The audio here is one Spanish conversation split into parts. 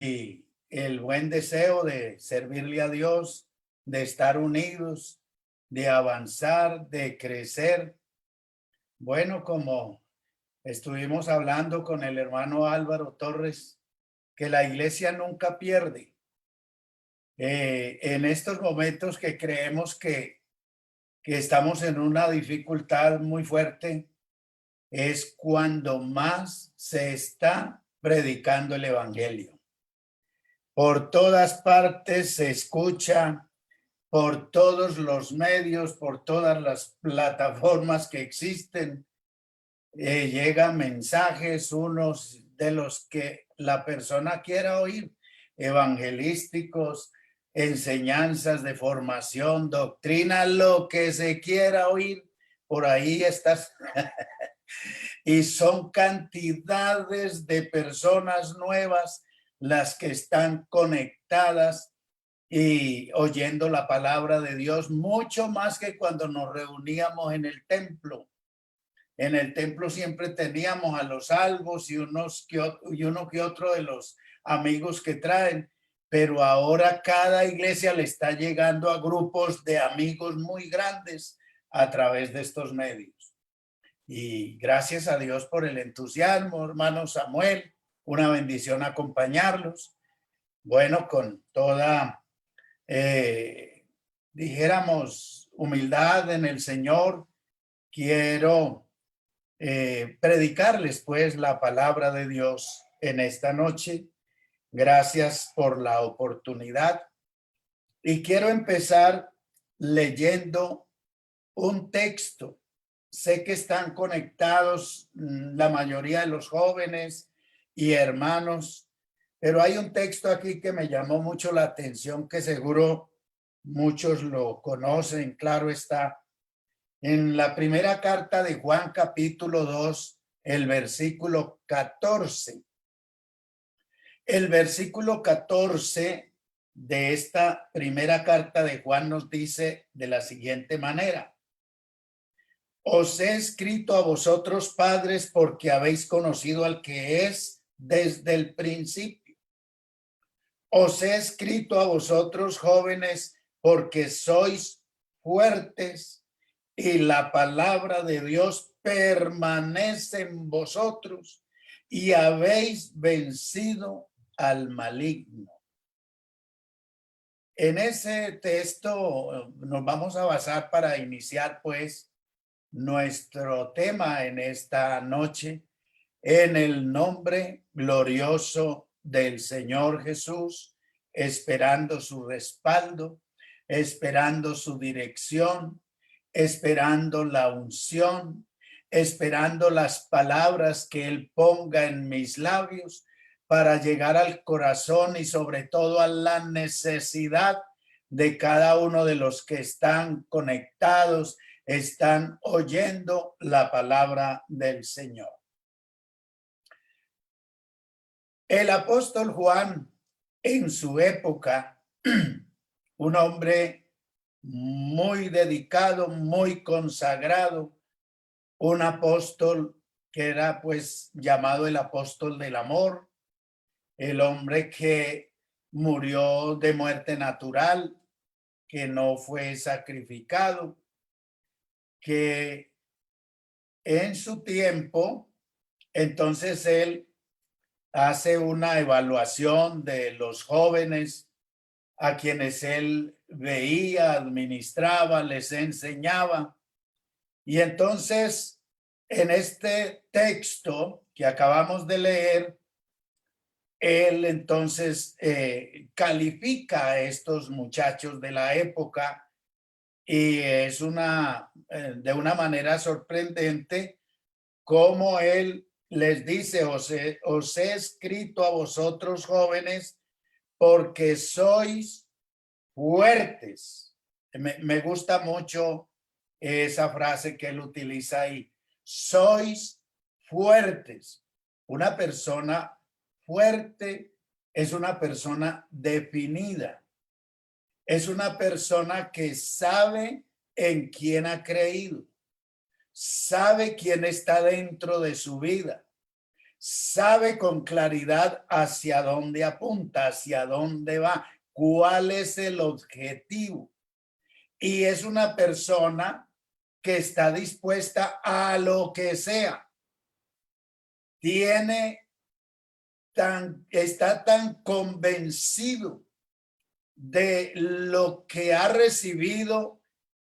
y el buen deseo de servirle a Dios, de estar unidos, de avanzar, de crecer. Bueno, como estuvimos hablando con el hermano Álvaro Torres, que la iglesia nunca pierde. En estos momentos que creemos que estamos en una dificultad muy fuerte, es cuando más se está predicando el evangelio. Por todas partes se escucha, por todos los medios, por todas las plataformas que existen, llegan mensajes, unos de los que la persona quiera oír, evangelísticos, enseñanzas de formación, doctrina, lo que se quiera oír, por ahí estás. Y son cantidades de personas nuevas las que están conectadas y oyendo la palabra de Dios, mucho más que cuando nos reuníamos en el templo. En el templo siempre teníamos a los salvos y uno que otro de los amigos que traen, pero ahora cada iglesia le está llegando a grupos de amigos muy grandes a través de estos medios. Y gracias a Dios por el entusiasmo, hermano Samuel, una bendición acompañarlos. Bueno, con toda, dijéramos, humildad en el Señor, quiero predicarles pues la palabra de Dios en esta noche. Gracias por la oportunidad. Y quiero empezar leyendo un texto. Sé que están conectados la mayoría de los jóvenes y hermanos, pero hay un texto aquí que me llamó mucho la atención, que seguro muchos lo conocen, claro está. En la primera carta de Juan, capítulo 2, el versículo 14. El versículo 14 de esta primera carta de Juan nos dice de la siguiente manera: os he escrito a vosotros, padres, porque habéis conocido al que es desde el principio. Os he escrito a vosotros, jóvenes, porque sois fuertes y la palabra de Dios permanece en vosotros y habéis vencido al maligno. En ese texto nos vamos a basar para iniciar, pues, nuestro tema en esta noche, en el nombre glorioso del Señor Jesús, esperando su respaldo, esperando su dirección, esperando la unción, esperando las palabras que Él ponga en mis labios para llegar al corazón y sobre todo a la necesidad de cada uno de los que están conectados, están oyendo la palabra del Señor. El apóstol Juan, en su época, un hombre muy dedicado, muy consagrado, un apóstol que era pues llamado el apóstol del amor, el hombre que murió de muerte natural, que no fue sacrificado, que en su tiempo, entonces él hace una evaluación de los jóvenes a quienes él veía, administraba, les enseñaba. Y entonces, en este texto que acabamos de leer, él entonces califica a estos muchachos de la época y es de una manera sorprendente cómo él les dice: os he escrito a vosotros, jóvenes, porque sois fuertes. Me gusta mucho esa frase que él utiliza ahí. Sois fuertes. Una persona fuerte es una persona definida. Es una persona que sabe en quién ha creído. Sabe quién está dentro de su vida. sabe con claridad hacia dónde apunta, hacia dónde va, cuál es el objetivo. Y es una persona que está dispuesta a lo que sea. Está tan convencido de lo que ha recibido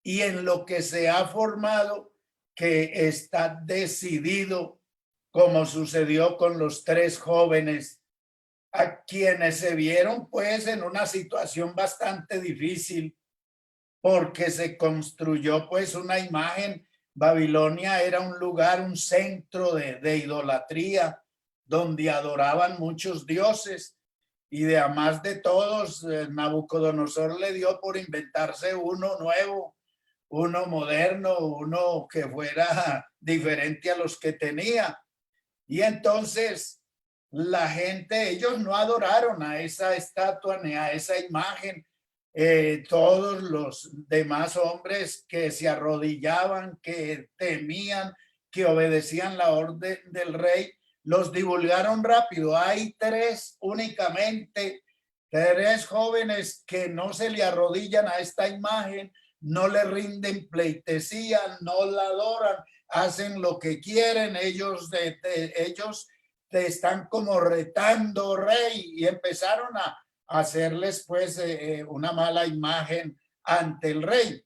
y en lo que se ha formado, que está decidido, como sucedió con los 3 jóvenes, a quienes se vieron pues en una situación bastante difícil, porque se construyó pues una imagen. Babilonia era un lugar, un centro de idolatría, donde adoraban muchos dioses. Y además de todos, Nabucodonosor le dio por inventarse uno nuevo, uno moderno, uno que fuera diferente a los que tenía. Y entonces la gente, ellos no adoraron a esa estatua ni a esa imagen. Todos los demás hombres que se arrodillaban, que temían, que obedecían la orden del rey, los divulgaron rápido. Hay 3 únicamente, 3 jóvenes que no se le arrodillan a esta imagen, no le rinden pleitesía, no la adoran, hacen lo que quieren. Ellos te están como retando, rey, y empezaron a hacerles pues una mala imagen ante el rey.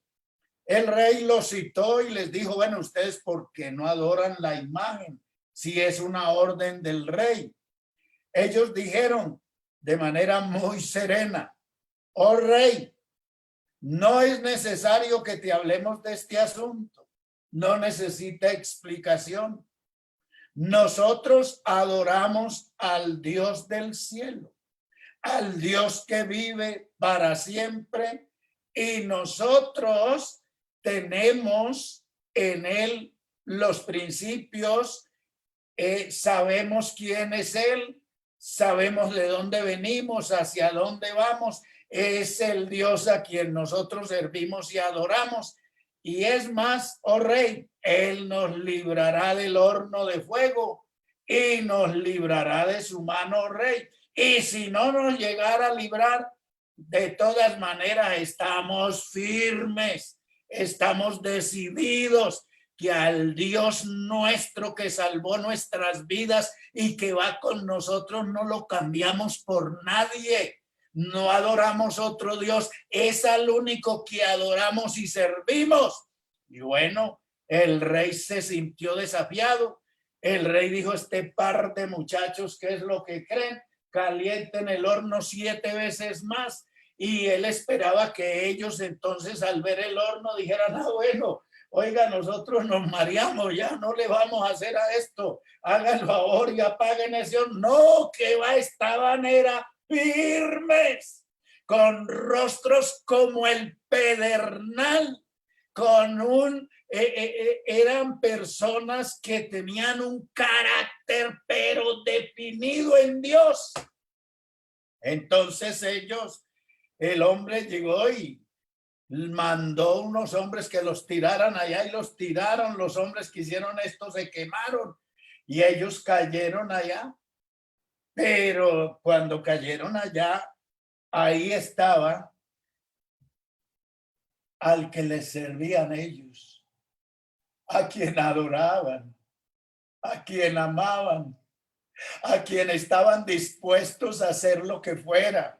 El rey los citó y les dijo, bueno, ustedes ¿por qué no adoran la imagen si es una orden del rey? Ellos dijeron de manera muy serena, oh rey, no es necesario que te hablemos de este asunto, no necesita explicación. Nosotros adoramos al Dios del cielo, al Dios que vive para siempre, y nosotros tenemos en él los principios, sabemos quién es él, sabemos de dónde venimos, hacia dónde vamos. Es el Dios a quien nosotros servimos y adoramos. Y es más, oh rey, él nos librará del horno de fuego y nos librará de su mano, oh rey. Y si no nos llegara a librar, de todas maneras estamos firmes, estamos decididos que al Dios nuestro que salvó nuestras vidas y que va con nosotros no lo cambiamos por nadie. No adoramos otro Dios, es al único que adoramos y servimos. Y bueno, el rey se sintió desafiado. El rey dijo, este par de muchachos, ¿qué es lo que creen? Calienten el horno 7 veces más. Y él esperaba que ellos entonces al ver el horno dijeran, ah, bueno, oiga, nosotros nos mareamos, ya no le vamos a hacer a esto, háganlo ahora y apaguen ese horno. No, que va, estaban era firmes, con rostros como el pedernal, con eran personas que tenían un carácter pero definido en Dios. Entonces el hombre llegó y mandó unos hombres que los tiraran allá y los tiraron. Los hombres que hicieron esto se quemaron y ellos cayeron allá. Pero cuando cayeron allá, ahí estaba al que les servían ellos, a quien adoraban, a quien amaban, a quien estaban dispuestos a hacer lo que fuera.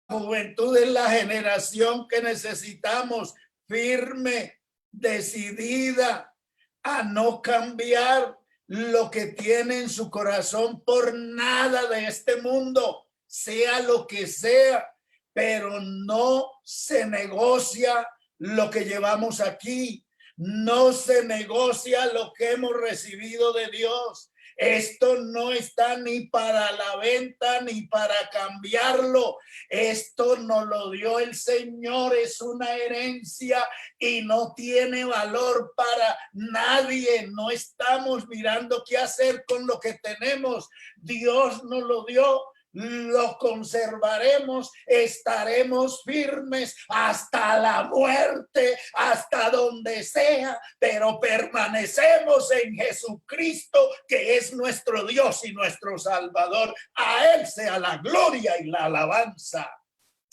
Juventud es la generación que necesitamos, firme, decidida a no cambiar lo que tiene en su corazón por nada de este mundo, sea lo que sea, pero no se negocia lo que llevamos aquí, no se negocia lo que hemos recibido de Dios. Esto no está ni para la venta ni para cambiarlo. Esto nos lo dio el Señor, es una herencia y no tiene valor para nadie. No estamos mirando qué hacer con lo que tenemos. Dios nos lo dio lo conservaremos, estaremos firmes hasta la muerte, hasta donde sea, pero permanecemos en Jesucristo, que es nuestro Dios y nuestro Salvador. A Él sea la gloria y la alabanza.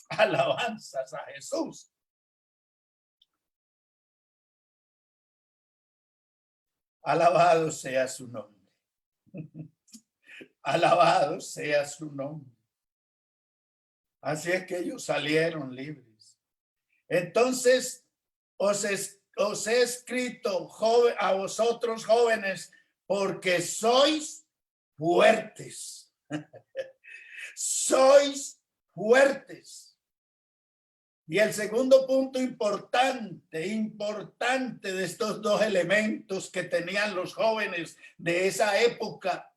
Alabanzas a Jesús. Alabado sea su nombre. Alabado sea su nombre. Así es que ellos salieron libres. Entonces, os he escrito a vosotros jóvenes, porque sois fuertes. Sois fuertes. Y el segundo punto importante de estos dos elementos que tenían los jóvenes de esa época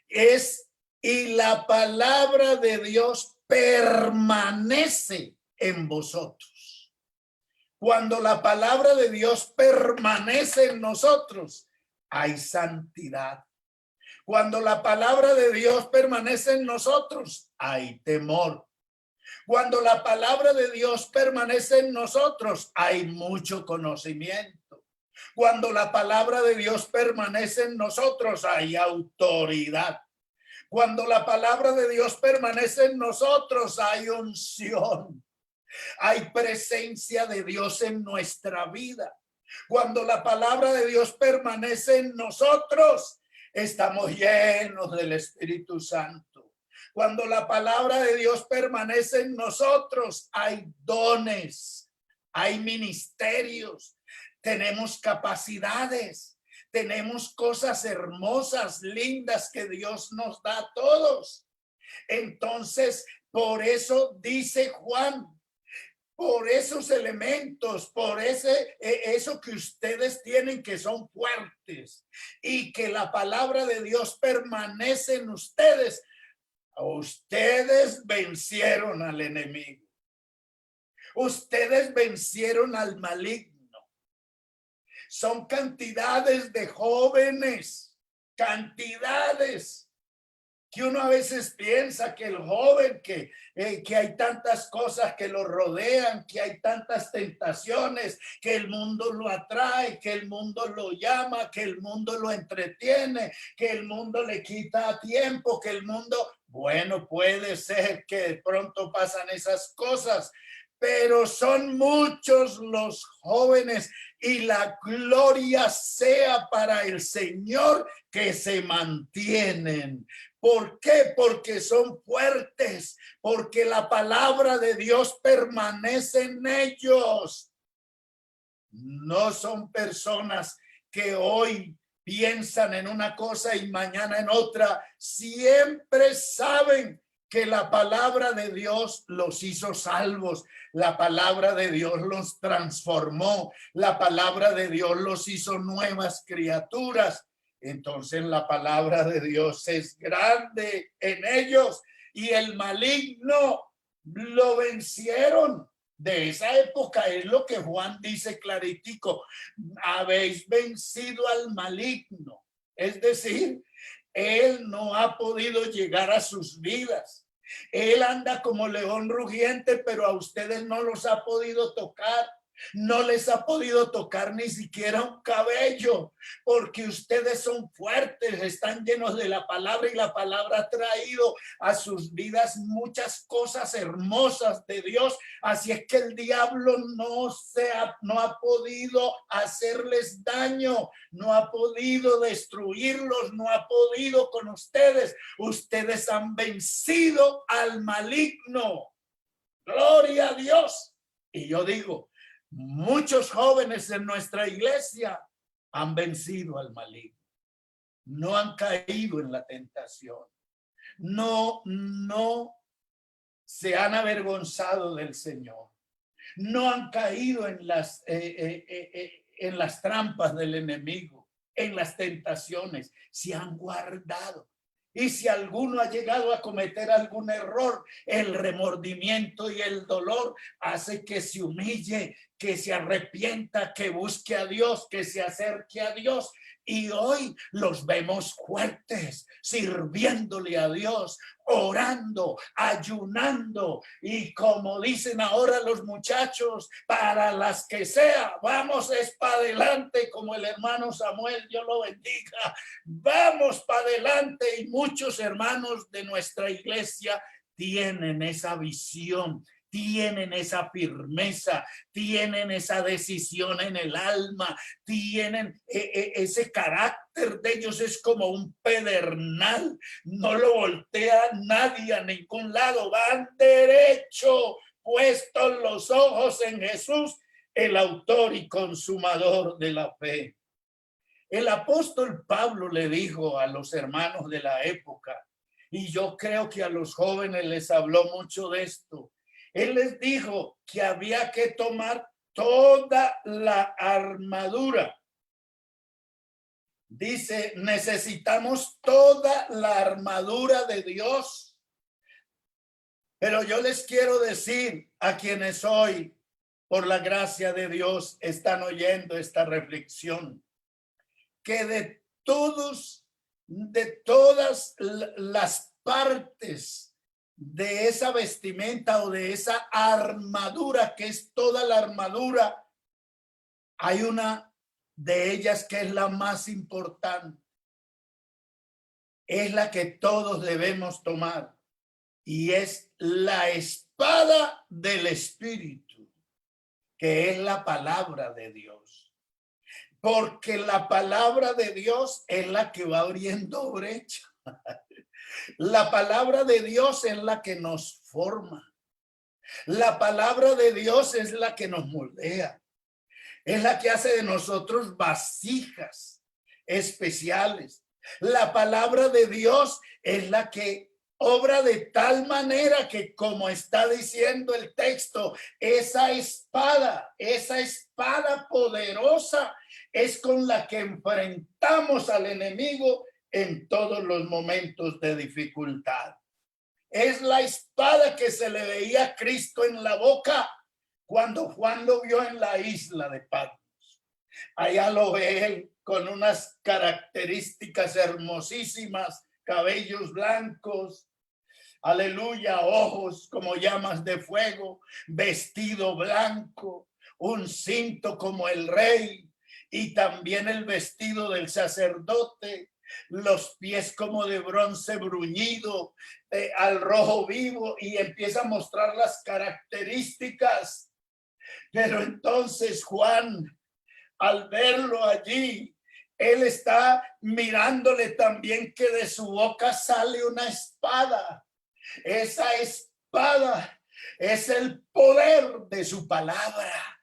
es: y la palabra de Dios permanece en vosotros. Cuando la palabra de Dios permanece en nosotros, hay santidad. Cuando la palabra de Dios permanece en nosotros, hay temor. Cuando la palabra de Dios permanece en nosotros, hay mucho conocimiento. Cuando la palabra de Dios permanece en nosotros, hay autoridad. Cuando la palabra de Dios permanece en nosotros, hay unción. Hay presencia de Dios en nuestra vida. Cuando la palabra de Dios permanece en nosotros, estamos llenos del Espíritu Santo. Cuando la palabra de Dios permanece en nosotros, hay dones, hay ministerios, tenemos capacidades, tenemos cosas hermosas, lindas que Dios nos da a todos. Entonces, por eso dice Juan, por esos elementos, por eso que ustedes tienen, que son fuertes, y que la palabra de Dios permanece en ustedes. Ustedes vencieron al enemigo. Ustedes vencieron al maligno. Son cantidades de jóvenes, cantidades, que uno a veces piensa que el joven, que hay tantas cosas que lo rodean, que hay tantas tentaciones, que el mundo lo atrae, que el mundo lo llama, que el mundo lo entretiene, que el mundo le quita tiempo, que el mundo... Bueno, puede ser que de pronto pasan esas cosas, pero son muchos los jóvenes, y la gloria sea para el Señor, que se mantienen. ¿Por qué? Porque son fuertes, porque la palabra de Dios permanece en ellos. No son personas que hoy piensan en una cosa y mañana en otra. Siempre saben que la palabra de Dios los hizo salvos. La palabra de Dios los transformó. La palabra de Dios los hizo nuevas criaturas. Entonces la palabra de Dios es grande en ellos, y el maligno lo vencieron. De esa época es lo que Juan dice claritico: habéis vencido al maligno. Es decir, él no ha podido llegar a sus vidas. Él anda como león rugiente, pero a ustedes no los ha podido tocar. No les ha podido tocar ni siquiera un cabello, porque ustedes son fuertes, están llenos de la palabra, y la palabra ha traído a sus vidas muchas cosas hermosas de Dios. Así es que el diablo no ha podido hacerles daño, no ha podido destruirlos, no ha podido con ustedes. Ustedes han vencido al maligno. Gloria a Dios. Y yo digo, muchos jóvenes en nuestra iglesia han vencido al maligno. No han caído en la tentación. No se han avergonzado del Señor. No han caído en las trampas del enemigo, en las tentaciones. Se han guardado. Y si alguno ha llegado a cometer algún error, el remordimiento y el dolor hace que se humille, que se arrepienta, que busque a Dios, que se acerque a Dios. Y hoy los vemos fuertes, sirviéndole a Dios, orando, ayunando. Y como dicen ahora los muchachos, para las que sea, vamos es para adelante, como el hermano Samuel, Dios lo bendiga. Vamos para adelante. Y muchos hermanos de nuestra iglesia tienen esa visión, tienen esa firmeza, tienen esa decisión en el alma, tienen ese carácter de ellos, es como un pedernal, no lo voltea nadie a ningún lado, van derecho, puestos los ojos en Jesús, el autor y consumador de la fe. El apóstol Pablo le dijo a los hermanos de la época, y yo creo que a los jóvenes les habló mucho de esto. Él les dijo que había que tomar toda la armadura. Dice, necesitamos toda la armadura de Dios. Pero yo les quiero decir a quienes hoy, por la gracia de Dios, están oyendo esta reflexión, que de todas las partes de esa vestimenta o de esa armadura, que es toda la armadura, hay una de ellas que es la más importante, es la que todos debemos tomar, y es la espada del Espíritu, que es la palabra de Dios. Porque la palabra de Dios es la que va abriendo brecha. La palabra de Dios es la que nos forma. La palabra de Dios es la que nos moldea. Es la que hace de nosotros vasijas especiales. La palabra de Dios es la que obra de tal manera que, como está diciendo el texto, esa espada poderosa es con la que enfrentamos al enemigo en todos los momentos de dificultad. Es la espada que se le veía a Cristo en la boca cuando Juan lo vio en la isla de Patmos. Allá lo ve él con unas características hermosísimas, cabellos blancos, aleluya, ojos como llamas de fuego, vestido blanco, un cinto como el rey y también el vestido del sacerdote, los pies como de bronce bruñido, al rojo vivo, y empieza a mostrar las características. Pero entonces Juan, al verlo allí, él está mirándole también que de su boca sale una espada. Esa espada es el poder de su palabra.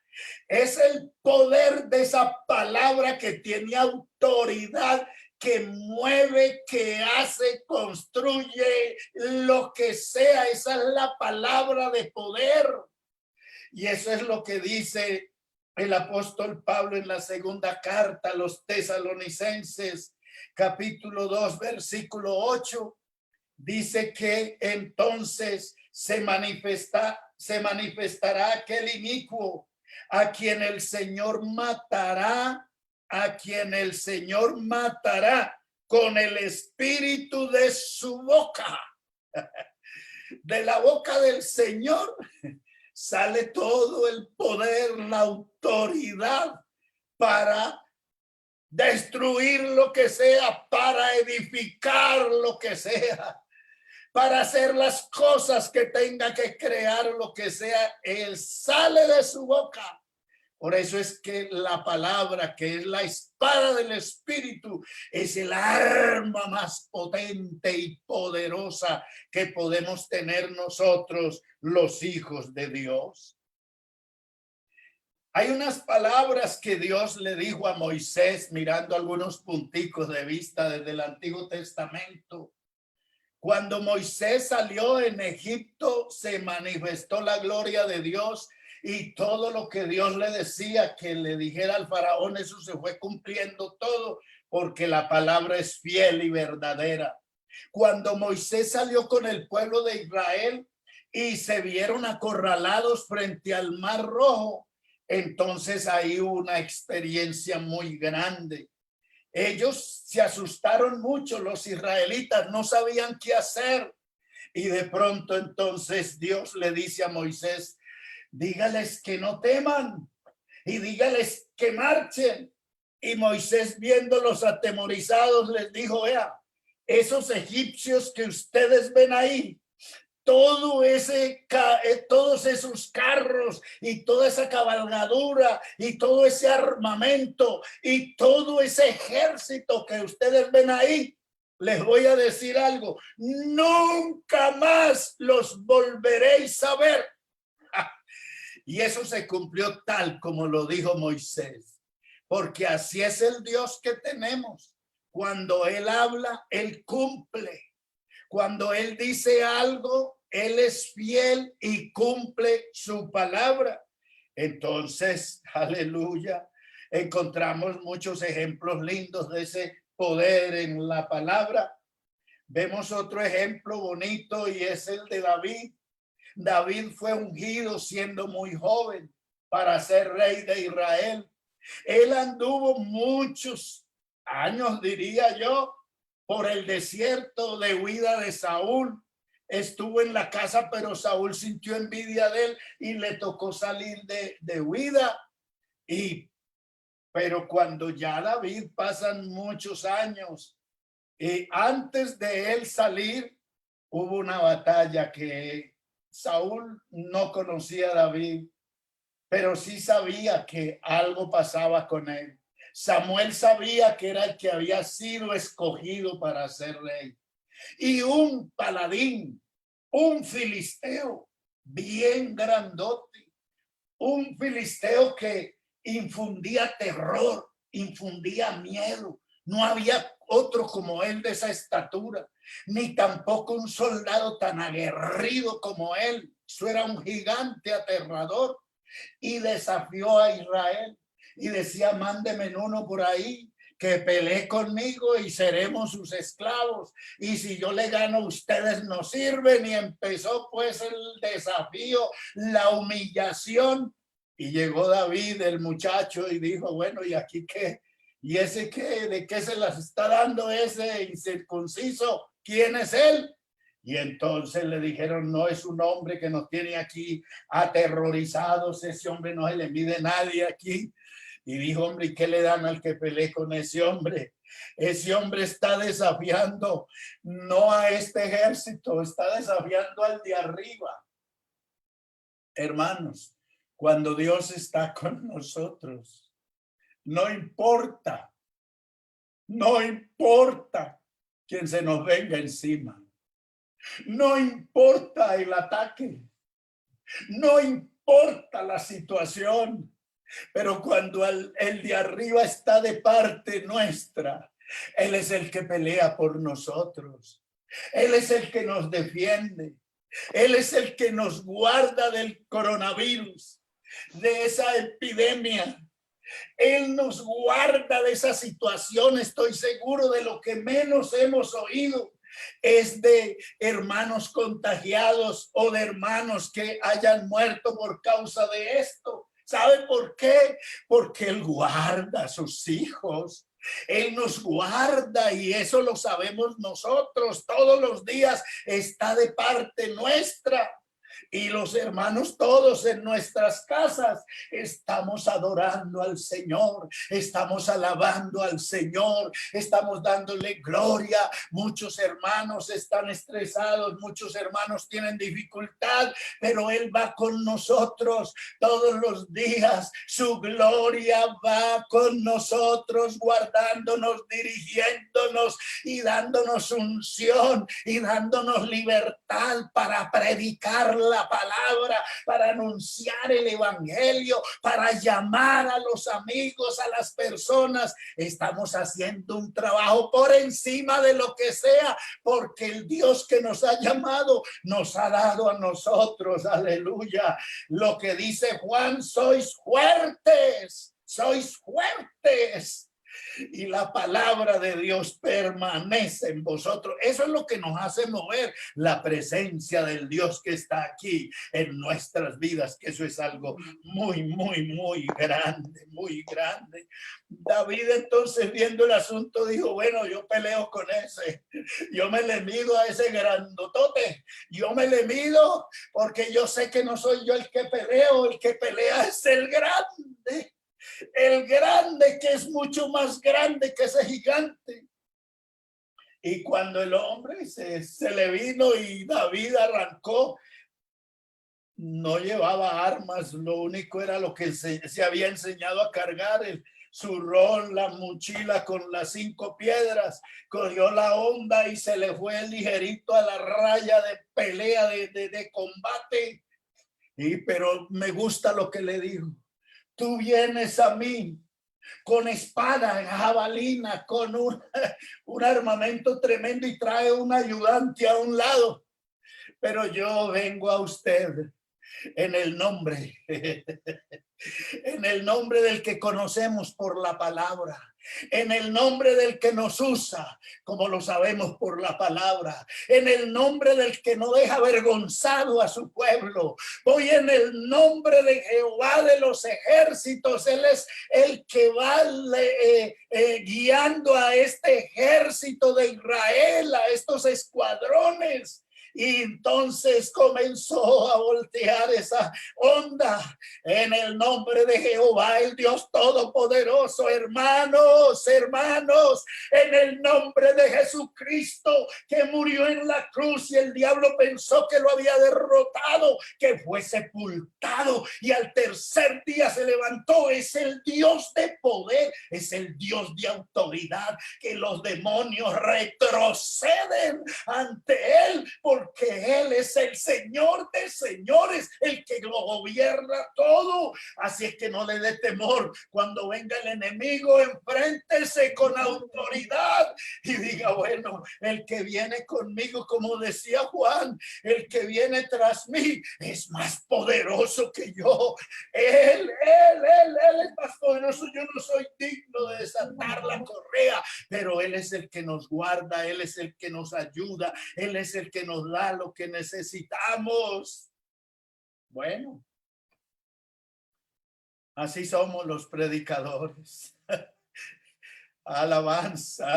Es el poder de esa palabra que tiene autoridad, que mueve, que hace, construye, lo que sea. Esa es la palabra de poder. Y eso es lo que dice el apóstol Pablo en la segunda carta a los tesalonicenses, capítulo 2, versículo 8. Dice que entonces se manifestará aquel inicuo a quien el Señor matará, con el espíritu de su boca. De la boca del Señor sale todo el poder, la autoridad para destruir lo que sea, para edificar lo que sea, para hacer las cosas que tenga que crear, lo que sea. Él sale de su boca. Por eso es que la palabra, que es la espada del Espíritu, es el arma más potente y poderosa que podemos tener nosotros, los hijos de Dios. Hay unas palabras que Dios le dijo a Moisés, mirando algunos punticos de vista desde el Antiguo Testamento. Cuando Moisés salió en Egipto, se manifestó la gloria de Dios, y todo lo que Dios le decía que le dijera al faraón, eso se fue cumpliendo todo, porque la palabra es fiel y verdadera. Cuando Moisés salió con el pueblo de Israel y se vieron acorralados frente al Mar Rojo, Entonces hay una experiencia muy grande. Ellos se asustaron mucho, los israelitas no sabían qué hacer. Y de pronto entonces Dios le dice a Moisés, dígales que no teman y dígales que marchen. Y Moisés, viéndolos atemorizados, les dijo, vea, esos egipcios que ustedes ven ahí, todos esos carros y toda esa cabalgadura y todo ese armamento y todo ese ejército que ustedes ven ahí, les voy a decir algo, nunca más los volveréis a ver. Y eso se cumplió tal como lo dijo Moisés, porque así es el Dios que tenemos. Cuando Él habla, Él cumple. Cuando Él dice algo, Él es fiel y cumple su palabra. Entonces, aleluya, encontramos muchos ejemplos lindos de ese poder en la palabra. Vemos otro ejemplo bonito y es el de David. David fue ungido siendo muy joven para ser rey de Israel. Él anduvo muchos años, diría yo, por el desierto de huida de Saúl. Estuvo en la casa, pero Saúl sintió envidia de él y le tocó salir de huida. Pero cuando ya David pasan muchos años y antes de él salir, hubo una batalla que Saúl no conocía a David, pero sí sabía que algo pasaba con él. Samuel sabía que era el que había sido escogido para ser rey. Y un paladín, un filisteo bien grandote, un filisteo que infundía terror, infundía miedo. No había otro como él de esa estatura, ni tampoco un soldado tan aguerrido como él. Eso era un gigante aterrador y desafió a Israel y decía, mándeme uno por ahí que pelee conmigo y seremos sus esclavos. Y si yo le gano, ustedes no sirven. Y empezó pues el desafío, la humillación. Y llegó David, el muchacho, y dijo, bueno, ¿y aquí qué? ¿Y ese qué? ¿De qué se las está dando ese incircunciso? ¿Quién es él? Y entonces le dijeron, no, es un hombre que nos tiene aquí aterrorizados, ese hombre no se le mide nadie aquí. Y dijo, hombre, ¿y qué le dan al que pelee con ese hombre? Ese hombre está desafiando no a este ejército, está desafiando al de arriba. Hermanos, cuando Dios está con nosotros, no importa quién se nos venga encima. No importa el ataque, no importa la situación, pero cuando el de arriba está de parte nuestra, Él es el que pelea por nosotros. Él es el que nos defiende. Él es el que nos guarda del coronavirus, de esa epidemia. Él nos guarda de esa situación. Estoy seguro de lo que menos hemos oído es de hermanos contagiados o de hermanos que hayan muerto por causa de esto. ¿Sabe por qué? Porque Él guarda a sus hijos. Él nos guarda y eso lo sabemos nosotros. Todos los días está de parte nuestra. Y los hermanos todos en nuestras casas estamos adorando al Señor, estamos alabando al Señor, estamos dándole gloria. Muchos hermanos están estresados, muchos hermanos tienen dificultad, pero Él va con nosotros todos los días. Su gloria va con nosotros, guardándonos, dirigiéndonos y dándonos unción y dándonos libertad para predicar la palabra, para anunciar el evangelio, para llamar a los amigos, a las personas. Estamos haciendo un trabajo por encima de lo que sea, porque el Dios que nos ha llamado nos ha dado a nosotros, aleluya, lo que dice Juan, sois fuertes, y la palabra de Dios permanece en vosotros. Eso es lo que nos hace mover la presencia del Dios que está aquí en nuestras vidas, que eso es algo muy, muy, muy grande, muy grande. David entonces, viendo el asunto, dijo, bueno, yo peleo con ese, yo me le mido a ese grandotote, yo me le mido porque yo sé que no soy yo el que peleo, el que pelea es el grande. El grande, que es mucho más grande que ese gigante. Y cuando el hombre se le vino y David arrancó, no llevaba armas, lo único era lo que se había enseñado a cargar, su rol, la mochila con las 5 piedras, cogió la onda y se le fue ligerito a la raya de pelea, de combate. Pero me gusta lo que le dijo. Tú vienes a mí con espada, jabalina, con un armamento tremendo y trae un ayudante a un lado. Pero yo vengo a usted en el nombre, en el nombre del que conocemos por la palabra, en el nombre del que nos usa, como lo sabemos por la palabra, en el nombre del que no deja avergonzado a su pueblo. Voy en el nombre de Jehová de los ejércitos. Él es el que va guiando a este ejército de Israel, a estos escuadrones. Y entonces comenzó a voltear esa onda en el nombre de Jehová, el Dios Todopoderoso. Hermanos, hermanos, en el nombre de Jesucristo, que murió en la cruz y el diablo pensó que lo había derrotado, que fue sepultado y al tercer día se levantó. Es el Dios de poder, es el Dios de autoridad, que los demonios retroceden ante él, porque él es el Señor de señores, el que lo gobierna todo. Así es que no le dé temor cuando venga el enemigo. Enfréntese con autoridad y diga, bueno, el que viene conmigo, como decía Juan, el que viene tras mí es más poderoso que yo. Él es más poderoso. Yo no soy digno de desatar la correa, pero él es el que nos guarda, él es el que nos ayuda, él es el que nos da lo que necesitamos. Bueno, así somos los predicadores. Alabanzas,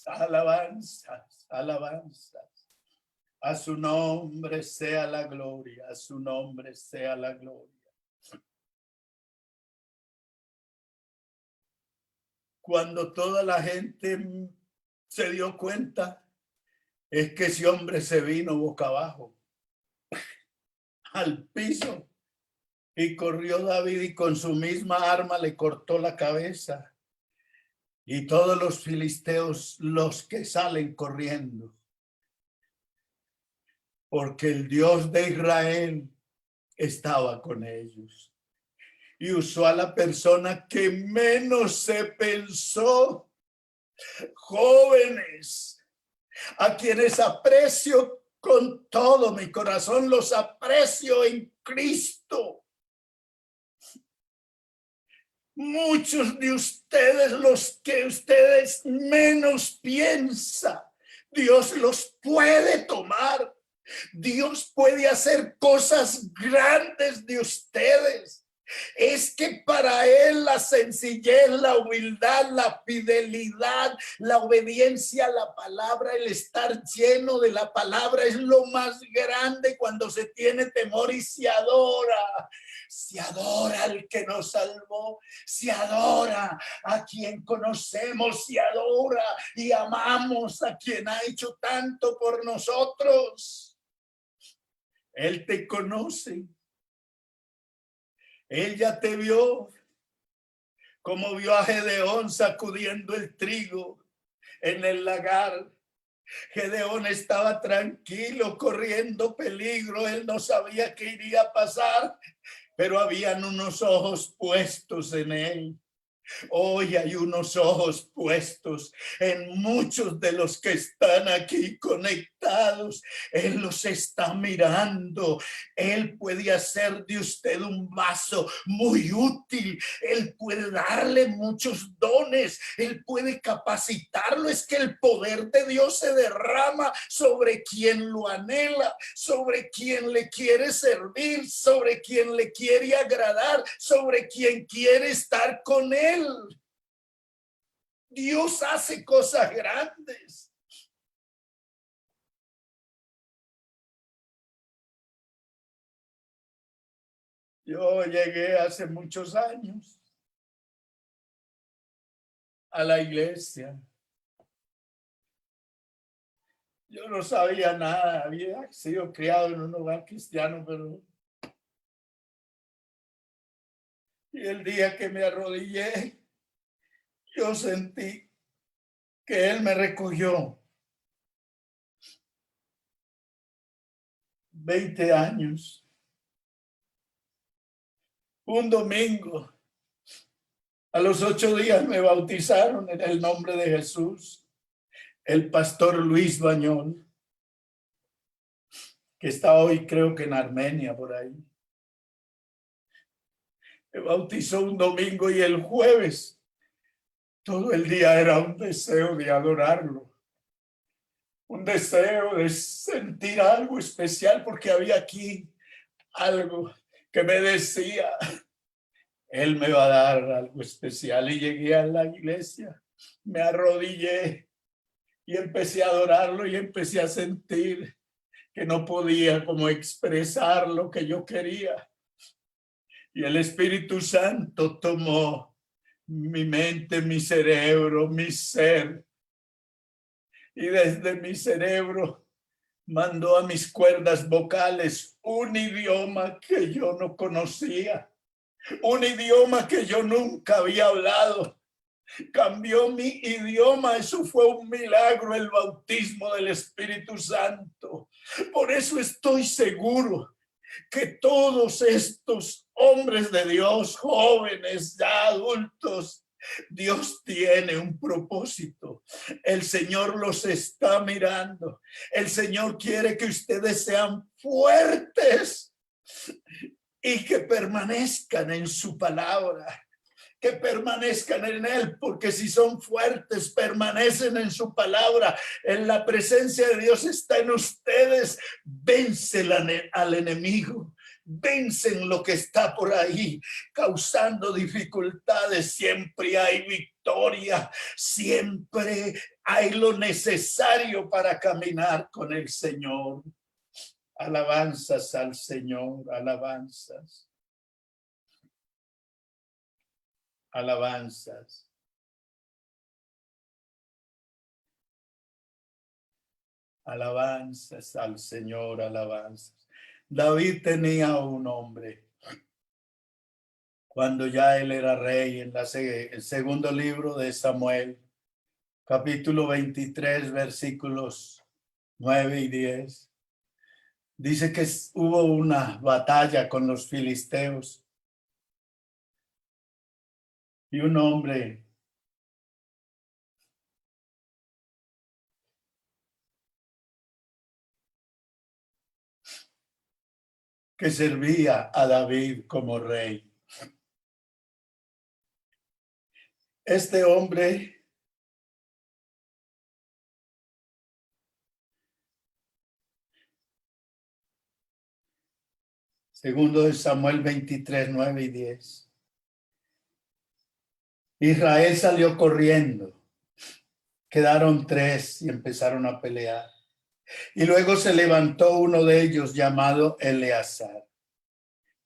alabanzas, alabanzas. A su nombre sea la gloria, a su nombre sea la gloria. Cuando toda la gente se dio cuenta, es que ese hombre se vino boca abajo al piso, y corrió David y con su misma arma le cortó la cabeza. Y todos los filisteos, los que salen corriendo, porque el Dios de Israel estaba con ellos. Y usó a la persona que menos se pensó, jóvenes, a quienes aprecio con todo mi corazón, los aprecio en Cristo. Muchos de ustedes, los que ustedes menos piensan, Dios los puede tomar. Dios puede hacer cosas grandes de ustedes. Es que para él la sencillez, la humildad, la fidelidad, la obediencia a la palabra, el estar lleno de la palabra es lo más grande cuando se tiene temor y se adora. Se adora al que nos salvó, se adora a quien conocemos, se adora y amamos a quien ha hecho tanto por nosotros. Él te conoce. Él ya te vio, como vio a Gedeón sacudiendo el trigo en el lagar. Gedeón estaba tranquilo, corriendo peligro. Él no sabía qué iría a pasar, pero habían unos ojos puestos en él. Hoy hay unos ojos puestos en muchos de los que están aquí conectados. Él los está mirando. Él puede hacer de usted un vaso muy útil. Él puede darle muchos dones. Él puede capacitarlo. Es que el poder de Dios se derrama sobre quien lo anhela, sobre quien le quiere servir, sobre quien le quiere agradar, sobre quien quiere estar con él. Dios hace cosas grandes. Yo llegué hace muchos años a la iglesia. Yo no sabía nada, había sido criado en un hogar cristiano, pero y el día que me arrodillé, yo sentí que Él me recogió. 20 años. Un domingo, a los 8 días me bautizaron en el nombre de Jesús. El pastor Luis Bañón, que está hoy creo que en Armenia, por ahí. Me bautizó un domingo y el jueves todo el día era un deseo de adorarlo, un deseo de sentir algo especial, porque había aquí algo que me decía, Él me va a dar algo especial. Y llegué a la iglesia, me arrodillé y empecé a adorarlo y empecé a sentir que no podía como expresar lo que yo quería. Y el Espíritu Santo tomó mi mente, mi cerebro, mi ser. Y desde mi cerebro mandó a mis cuerdas vocales un idioma que yo no conocía, un idioma que yo nunca había hablado. Cambió mi idioma. Eso fue un milagro, el bautismo del Espíritu Santo. Por eso estoy seguro que todos estos hombres de Dios, jóvenes, ya adultos, Dios tiene un propósito. El Señor los está mirando. El Señor quiere que ustedes sean fuertes y que permanezcan en su palabra, que permanezcan en Él, porque si son fuertes, permanecen en su palabra, en la presencia de Dios está en ustedes, vencen al enemigo, vencen lo que está por ahí causando dificultades. Siempre hay victoria, siempre hay lo necesario para caminar con el Señor. Alabanzas al Señor, alabanzas. Alabanzas. Alabanzas al Señor, alabanzas. David tenía un hombre cuando ya él era rey en el segundo libro de Samuel, capítulo 23, versículos 9 y 10. Dice que hubo una batalla con los filisteos y un hombre que servía a David como rey. Este hombre segundo de Samuel 23, 9 y 10. Israel salió corriendo. Quedaron 3 y empezaron a pelear. Y luego se levantó uno de ellos llamado Eleazar,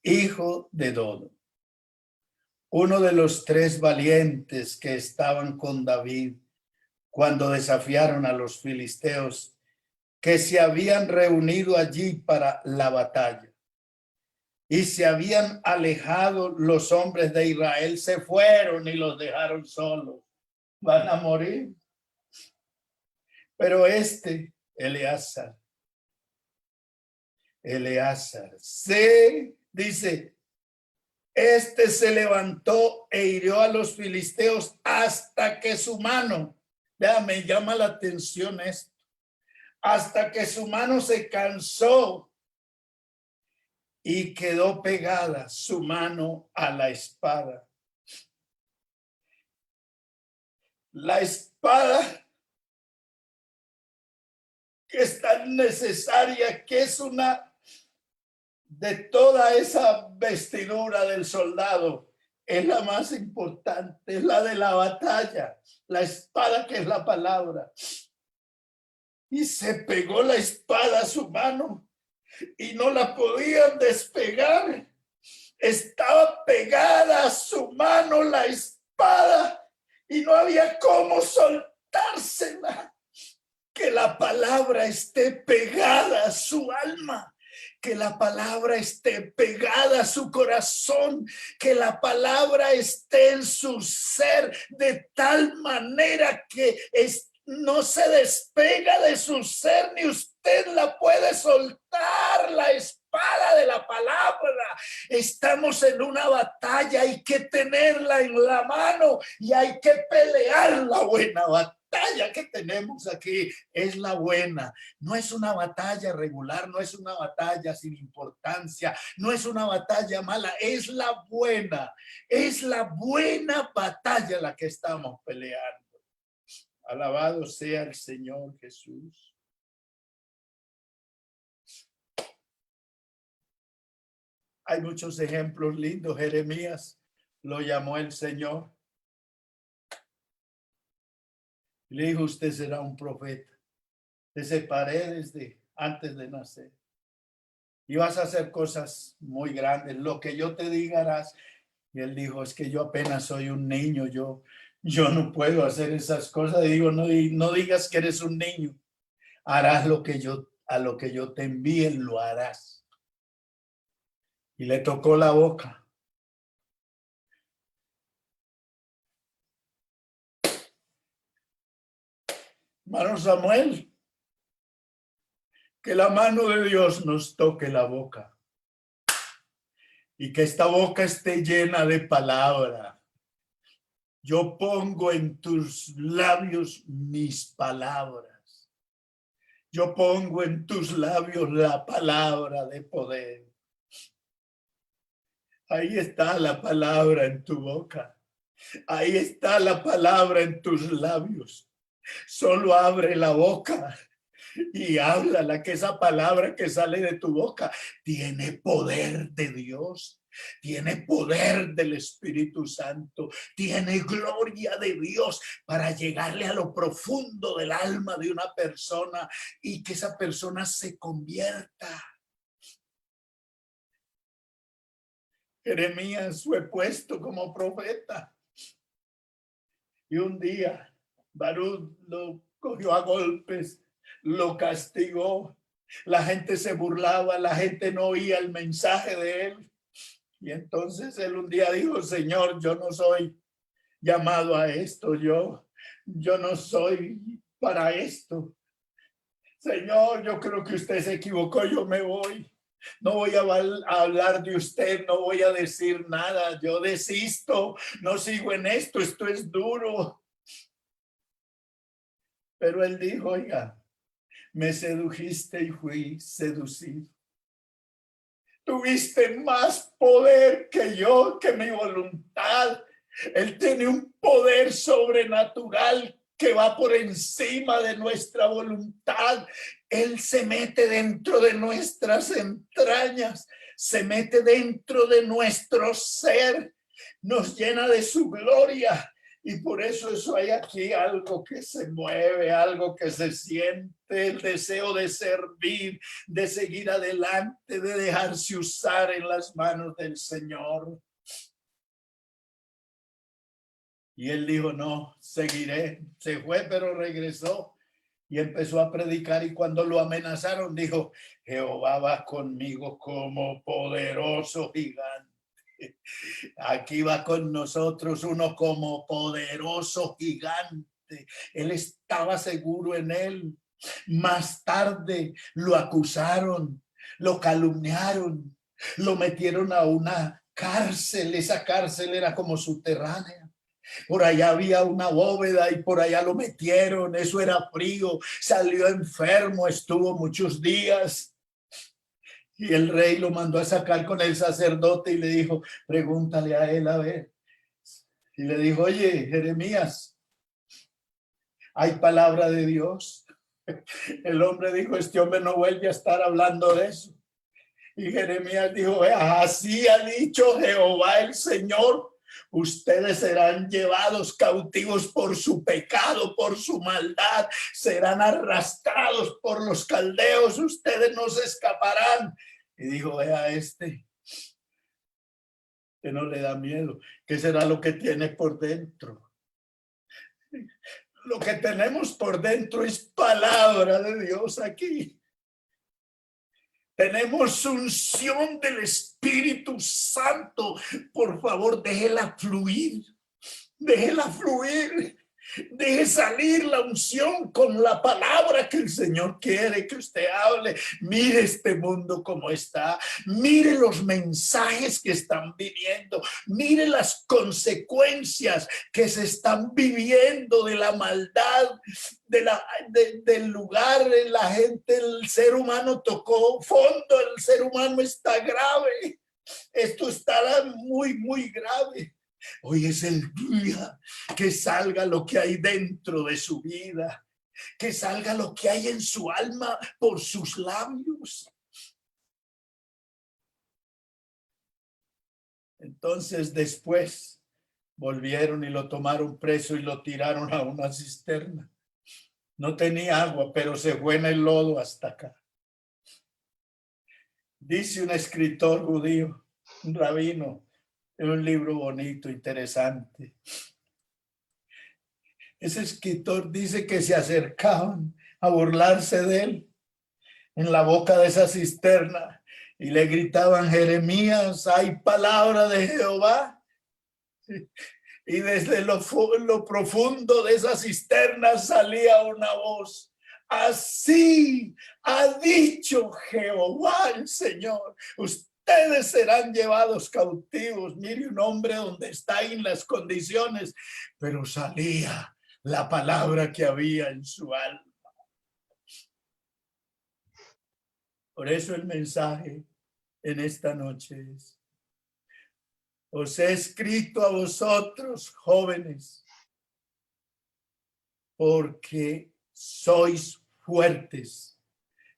hijo de Dodo, uno de los 3 valientes que estaban con David cuando desafiaron a los filisteos, que se habían reunido allí para la batalla. Y se habían alejado los hombres de Israel, se fueron y los dejaron solos. Van a morir. Pero Eleazar, se dice Este se levantó e hirió a los filisteos hasta que su mano, vea, me llama la atención esto, hasta que su mano se cansó y quedó pegada su mano a la espada. La espada que es tan necesaria, que es una de toda esa vestidura del soldado, es la más importante, es la de la batalla, la espada que es la palabra. Y se pegó la espada a su mano y no la podían despegar. Estaba pegada a su mano la espada y no había cómo soltársela. Que la palabra esté pegada a su alma, que la palabra esté pegada a su corazón, que la palabra esté en su ser de tal manera que no se despega de su ser, ni usted la puede soltar, la espada de la palabra. Estamos en una batalla, hay que tenerla en la mano y hay que pelear la buena batalla. Que tenemos aquí es la buena, no es una batalla regular, no es una batalla sin importancia, no es una batalla mala, es la buena batalla la que estamos peleando. Alabado sea el Señor Jesús. Hay muchos ejemplos lindos. Jeremías lo llamó el Señor. Le dijo, usted será un profeta. Te separé desde antes de nacer. Y vas a hacer cosas muy grandes. Lo que yo te diga harás. Y él dijo, es que yo apenas soy un niño. Yo no puedo hacer esas cosas. Y digo, no digas que eres un niño. Harás a lo que yo te envíe, lo harás. Y le tocó la boca. Hermano Samuel, que la mano de Dios nos toque la boca y que esta boca esté llena de palabra. Yo pongo en tus labios mis palabras. Yo pongo en tus labios la palabra de poder. Ahí está la palabra en tu boca. Ahí está la palabra en tus labios. Solo abre la boca y háblala, que esa palabra que sale de tu boca tiene poder de Dios, tiene poder del Espíritu Santo, tiene gloria de Dios para llegarle a lo profundo del alma de una persona y que esa persona se convierta. Jeremías fue puesto como profeta y un día Baruch lo cogió a golpes, lo castigó. La gente se burlaba, la gente no oía el mensaje de él. Y entonces él un día dijo, Señor, yo no soy llamado a esto, yo no soy para esto. Señor, yo creo que usted se equivocó, yo me voy. No voy a hablar de usted, no voy a decir nada, yo desisto, no sigo en esto, esto es duro. Pero él dijo, oiga, me sedujiste y fui seducido. Tuviste más poder que yo, que mi voluntad. Él tiene un poder sobrenatural que va por encima de nuestra voluntad. Él se mete dentro de nuestras entrañas, se mete dentro de nuestro ser, nos llena de su gloria. Y por eso hay aquí algo que se mueve, algo que se siente, el deseo de servir, de seguir adelante, de dejarse usar en las manos del Señor. Y él dijo, no, seguiré. Se fue, pero regresó y empezó a predicar. Y cuando lo amenazaron, dijo, Jehová va conmigo como poderoso gigante. Aquí va con nosotros uno como poderoso gigante. Él estaba seguro en él. Más tarde lo acusaron, lo calumniaron, lo metieron a una cárcel. Esa cárcel era como subterránea. Por allá había una bóveda y por allá lo metieron. Eso era frío. Salió enfermo, estuvo muchos días. Y el rey lo mandó a sacar con el sacerdote y le dijo, pregúntale a él a ver. Y le dijo, oye, Jeremías, ¿hay palabra de Dios? El hombre dijo, este hombre no vuelve a estar hablando de eso. Y Jeremías dijo, así ha dicho Jehová el Señor, ustedes serán llevados cautivos por su pecado, por su maldad, serán arrastrados por los caldeos, ustedes no se escaparán. Y dijo, que no le da miedo, ¿qué será lo que tiene por dentro? Lo que tenemos por dentro es palabra de Dios aquí. Tenemos unción del Espíritu Santo. Por favor, déjela fluir. Déjela fluir. Deje salir la unción con la palabra que el Señor quiere que usted hable. Mire este mundo como está. Mire los mensajes que están viniendo. Mire las consecuencias que se están viviendo de la maldad, del lugar. La gente, el ser humano tocó fondo. El ser humano está grave. Esto está muy, muy grave. Hoy es el día que salga lo que hay dentro de su vida, que salga lo que hay en su alma por sus labios. Entonces después volvieron y lo tomaron preso y lo tiraron a una cisterna. No tenía agua, pero se fue en el lodo hasta acá. Dice un escritor judío, un rabino, en un libro bonito, interesante. Ese escritor dice que se acercaban a burlarse de él en la boca de esa cisterna y le gritaban, Jeremías, hay palabra de Jehová. Y desde lo profundo de esa cisterna salía una voz. Así ha dicho Jehová el Señor. Ustedes serán llevados cautivos. Mire un hombre donde está en las condiciones, pero salía la palabra que había en su alma. Por eso el mensaje en esta noche es: os he escrito a vosotros, jóvenes, porque sois fuertes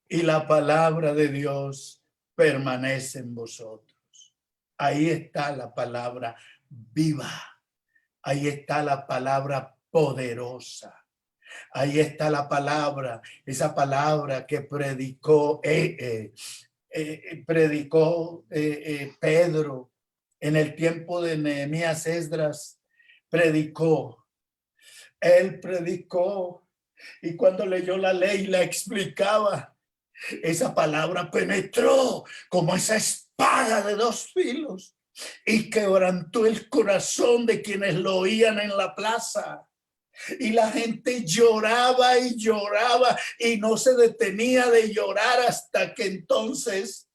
y la palabra de Dios permanece en vosotros. Ahí está la palabra viva. Ahí está la palabra poderosa. Ahí está la palabra, esa palabra que predicó Pedro en el tiempo de Nehemías, Esdras. Él predicó, y cuando leyó la ley la explicaba. Esa palabra penetró como esa espada de dos filos y quebrantó el corazón de quienes lo oían en la plaza. Y la gente lloraba y lloraba y no se detenía de llorar hasta que entonces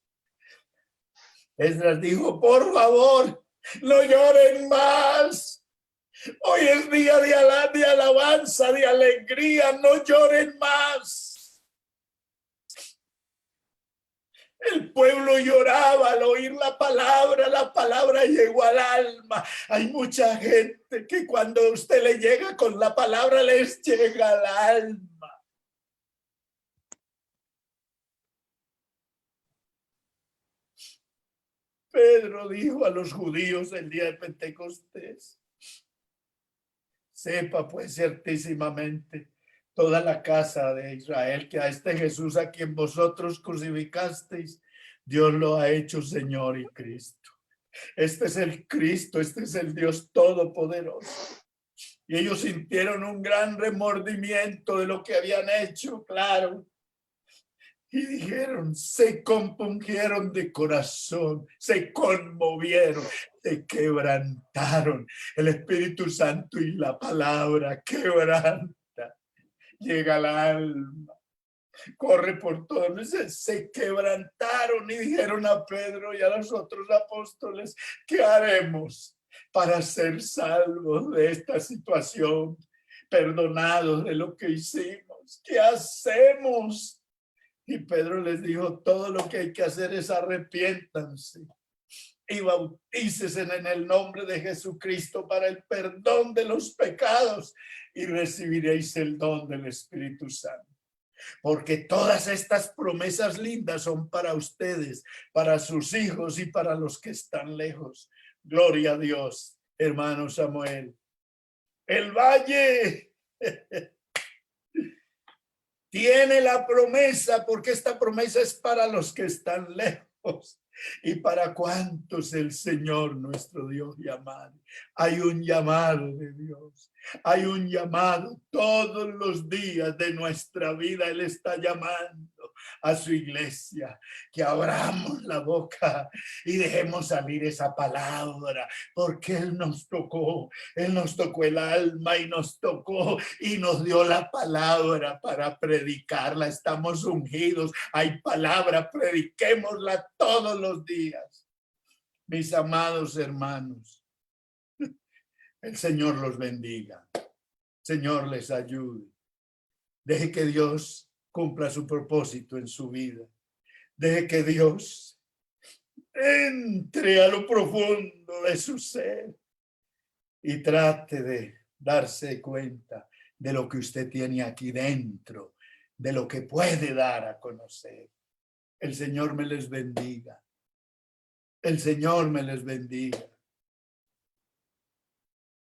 Esdras dijo, por favor, no lloren más. Hoy es día de alabanza, de alegría, no lloren más. El pueblo lloraba al oír la palabra llegó al alma. Hay mucha gente que cuando usted le llega con la palabra les llega al alma. Pedro dijo a los judíos el día de Pentecostés, sepa pues ciertísimamente toda la casa de Israel que a este Jesús a quien vosotros crucificasteis, Dios lo ha hecho Señor y Cristo. Este es el Cristo, este es el Dios Todopoderoso. Y ellos sintieron un gran remordimiento de lo que habían hecho, claro. Y dijeron, se compungieron de corazón, se conmovieron, se quebrantaron. El Espíritu Santo y la palabra quebranta, llega al alma. corre por todo. Se quebrantaron y dijeron a Pedro y a los otros apóstoles, ¿qué haremos para ser salvos de esta situación? Perdonados de lo que hicimos. ¿Qué hacemos? Y Pedro les dijo, todo lo que hay que hacer es arrepiéntanse y bautícese en el nombre de Jesucristo para el perdón de los pecados y recibiréis el don del Espíritu Santo. Porque todas estas promesas lindas son para ustedes, para sus hijos y para los que están lejos. Gloria a Dios, hermano Samuel. El valle tiene la promesa, porque esta promesa es para los que están lejos. ¿Y para cuántos el Señor nuestro Dios llamar? Hay un llamado de Dios. Hay un llamado todos los días de nuestra vida. Él está llamando a su iglesia, que abramos la boca y dejemos salir esa palabra, porque Él nos tocó el alma y nos tocó y nos dio la palabra para predicarla. Estamos ungidos, hay palabra, prediquémosla todos los días. Mis amados hermanos, el Señor los bendiga, Señor les ayude. Deje que Dios cumpla su propósito en su vida. Deje que Dios entre a lo profundo de su ser y trate de darse cuenta de lo que usted tiene aquí dentro, de lo que puede dar a conocer. El Señor me les bendiga. El Señor me les bendiga.